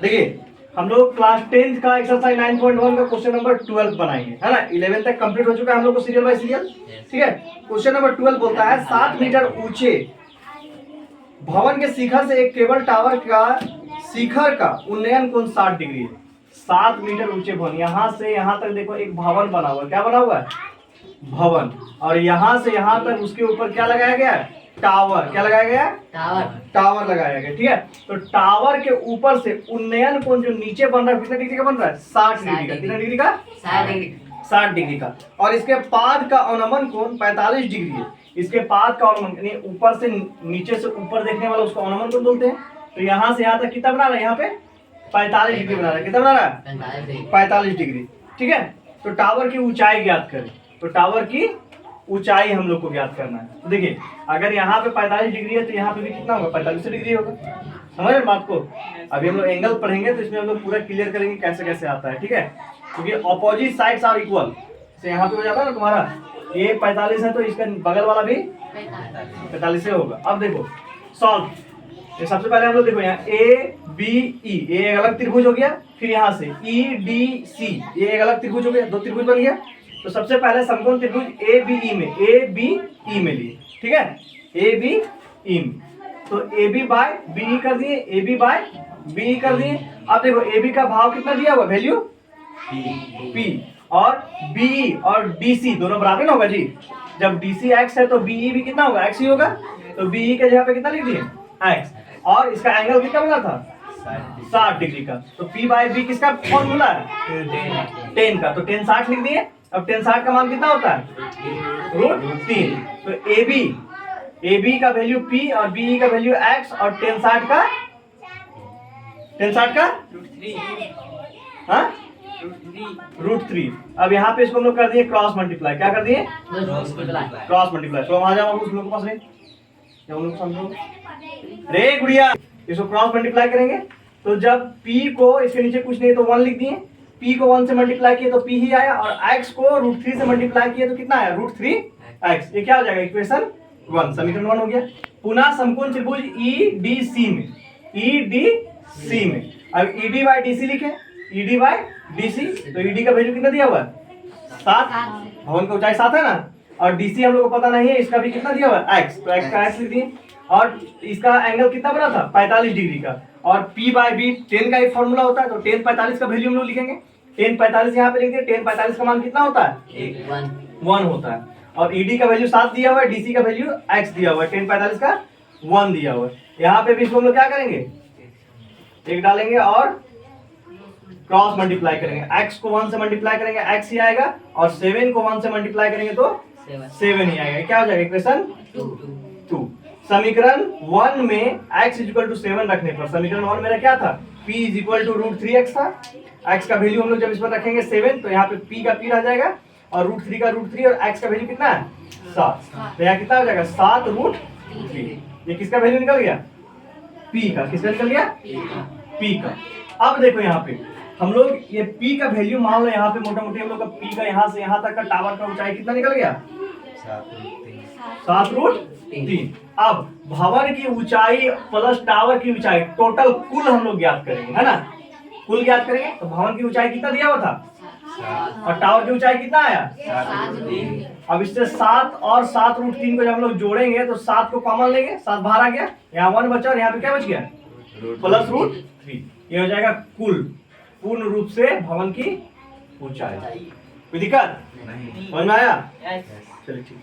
देखिए हम लोग क्लास 10th का एक्सरसाइज 9.1 का क्वेश्चन नंबर 12 बनाएंगे, है ना। 11 तक कंप्लीट हो चुका है हम लोग को सीरियल बाय सीरियल, ठीक है। क्वेश्चन नंबर 12 बोलता है 7 मीटर ऊंचे भवन के शिखर से एक केबल टावर का शिखर का उन्नयन कोण 60 डिग्री है। 7 मीटर ऊंचे भवन, यहाँ से यहाँ तक देखो एक भवन बना हुआ है। क्या बना हुआ है? भवन। और यहाँ से यहाँ तक उसके ऊपर क्या लगाया गया है? टावर। क्या लगाया गया? टावर लगाया गया, ठीक है। तो टावर के ऊपर से उन्नयन कोण जो नीचे बन रहा है कितने डिग्री का बन रहा है? 60 डिग्री का। कितने डिग्री का? 60 डिग्री का। और इसके पाद का अवनमन कोण 45 डिग्री है। इसके पाद का अवनमन यानी ऊपर से नीचे से ऊपर देखने वाला उसको अवनमन कोण बोलते हैं। तो यहाँ से यहाँ तक कितना बना रहा है? यहाँ पे 45 डिग्री बना रहा है। कितना बना रहा है? 45 डिग्री, ठीक है। तो टावर की ऊंचाई ज्ञात करें। तो टावर की ऊंचाई हम लोग को ज्ञात करना है। तो देखिए अगर यहाँ पे 45 डिग्री है तो यहाँ पे भी कितना होगा? 45 डिग्री होगा। समझ रहे बात को? अभी हम लोग एंगल पढ़ेंगे तो इसमें हम लोग पूरा क्लियर करेंगे कैसे कैसे आता है, ठीक है। क्योंकि ऑपोजिट साइड्स आर इक्वल। तो यहाँ पे हो जाता है ना तुम्हारा ये 45 है तो इसका बगल वाला भी 45 होगा। अब देखो सॉल्व। ये सबसे पहले हम लोग देखो यहाँ ए बी ई, ये एक अलग त्रिभुज हो गया। फिर यहाँ से ई डी सी, ये एक अलग त्रिभुज हो गया। दो त्रिभुज बन गया। तो सबसे पहले समकोण त्रिभुज ए बी ई में, ए बी ई में लिए, ठीक है। ए बी ई में तो A B by B E कर दिए, A B by B E कर दिए। अब देखो ए बी का भाव कितना दिया हुआ? Value P. और बी और डी सी दोनों बराबर ना होगा जी। जब डी सी एक्स है तो बी ई भी कितना होगा? एक्स ही होगा। तो बी ई के जगह पे कितना लिख दिए? एक्स। और इसका एंगल कितना बना था? 60 डिग्री का। तो P बाय बी किसका फॉर्मूला है? 10 का। तो 10 60 लिख दिए। अब 10 60 का मान कितना होता है? √3। तो ए बी का वैल्यू P और बी का वैल्यू x और 10 60 का हाँ √3। अब यहाँ पे इसको हम लोग कर दिए क्रॉस मल्टीप्लाई। क्या कर दिए? Cross multiply. तो हम आ जाओ उस लोग के पास समझो रे गुड़िया। इसको क्रॉस मल्टीप्लाई करेंगे तो जब p को इसके नीचे कुछ नहीं तो 1 लिख दिए। p को 1 से मल्टीप्लाई किए तो p ही आया और x को √3 से मल्टीप्लाई किए तो कितना आया? √3x। ये क्या हो जाएगा? इक्वेशन 1, समीकरण 1 हो गया। पुनः समकोण त्रिभुज EDC में, EDC में अब ED बाय DC लिखे, ED बाय DC। तो ED का वैल्यू कितना दिया हुआ है? 7। भवन का ऊंचाई 7 है ना। और DC हम लोग को पता नहीं है, इसका भी कितना दिया हुआ है? x। तो x का x लिख दिए। और इसका एंगल कितना बना था? 45 डिग्री का। और P बाय B 10 का एक फॉर्मूला होता है। तो 10 45 का वैल्यू हम लोग लिखेंगे। 10 45 यहाँ पे लिख दिए। 10 45 का मान कितना होता है? 1 होता है। और ED का वैल्यू 7 दिया हुआ है, DC का वैल्यू x दिया हुआ है, 10 45 का 1 दिया हुआ है। यहाँ पे भी इसको हम लोग क्या करेंगे? एक डालेंगे और क्रॉस मल्टीप्लाई करेंगे। x को 1 से मल्टीप्लाई करेंगे x ही आएगा और 7 को 1 से मल्टीप्लाई करेंगे तो 7 ही आएगा। क्या हो जाएगा? इक्वेशन 2। समीकरण 1 में x = 7 रखने पर समीकरण 1 मेरा क्या था? p = √3x था। x का वैल्यू हम लोग जब इस पर रखेंगे 7 तो यहाँ पे p का p रह जाएगा और √3 का √3 और x का वैल्यू कितना है? 7। तो यहाँ कितना हो जाएगा? 7√3। ये किसका वैल्यू निकल गया? p का। किसका निकल गया? p का। अब देखो यहाँ पे हम लोग ये p का वैल्यू मान लो यहाँ पे मोटा मोटी हम लोग का p का यहाँ से यहाँ तक का टावर का ऊंचाई कितना निकल गया? 7√3। अब भवन की ऊंचाई प्लस टावर की ऊंचाई टोटल कुल हम लोग ज्ञात करेंगे, है ना। कुल ज्ञात करेंगे तो भवन की ऊंचाई कितना दिया हुआ था और टावर की ऊंचाई कितना आया? अब इससे 7 और 7√3 को जब हम लोग जोड़ेंगे तो 7 को कॉमन लेंगे, 7 बाहर आ गया, यहाँ 1 बचा और यहाँ पे क्या बच गया? प्लस √3। ये हो जाएगा कुल पूर्ण रूप से भवन की ऊंचाई। कोई दिक्कत? समझ में आया? चलिए ठीक।